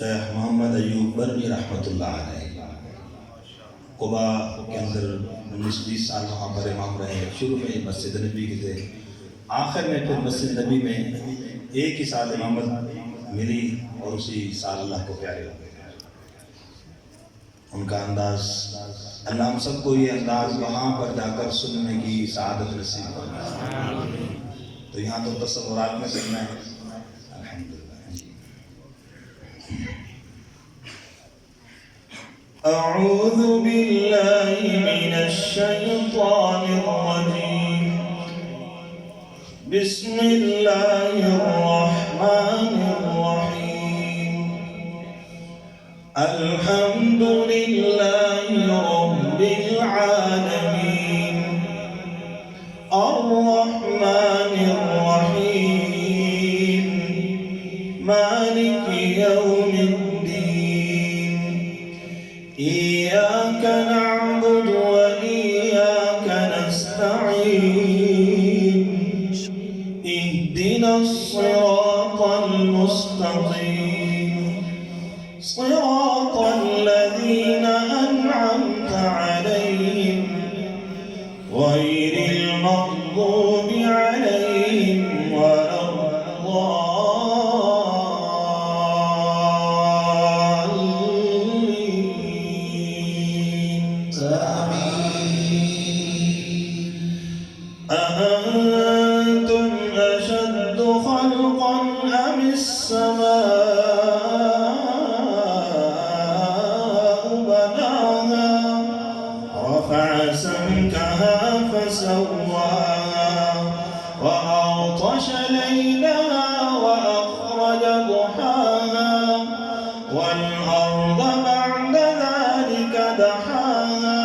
शेख मोहम्मद अयूब बरनी रहमतुल्लाह अलैह कुबा के अंदर 19-20 साल वहाँ पर इमाम रहे। शुरू में मस्जिद नबी के थे, आखिर में फिर मस्जिद नबी में एक ही साल इमामत मिली और उसी साल अल्लाह को प्यारे हो गए। उनका अंदाज, अल्लाह हम सबको ये अंदाज वहाँ पर जाकर सुनने की सआदत नसीब फरमाए। तो यहाँ तो तसव्वुरात में सुनना है। अऊज़ु बिल्लाहि मिनश शैतानिर रजीम। बिस्मिल्लाहिर रहमानिर रहीम। अल्हम्दुलिल्लाहि रब्बिल आलमीन। अर्रहमानिर रहीम। मालिकि यौमिद्दीन। इय्याक नअबुदु व इय्याक नस्तईन। इहदिनस सिरातल मुस्तक़ीम। सिरातल लज़ीना अनअमता अलैहिम गैरिल मग़्दूबि अलैहिम أأنتم أشد خلقا أم السماء بناها رفع سمكها فسواها وأغطش ليلها وأخرج ضحاها والأرض بعد ذلك دحاها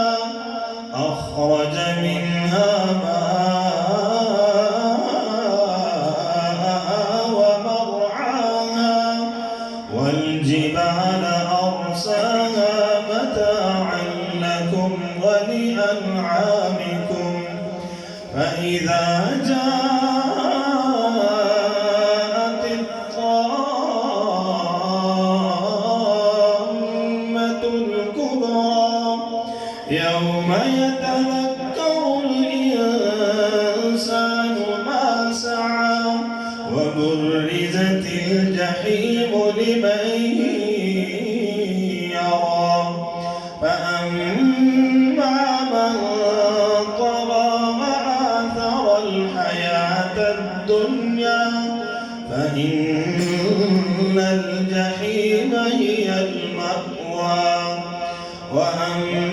أخرج منها والجبال أرساها متاعا لكم ولأنعامكم فإذا جاءت الطامة الكبرى يوم يتذكر الإنسان ما سعى وبرزت الجحيم لمن يرى فأما من طغى وآثر الحياة الدنيا فإن الجحيم هي المأوى وأما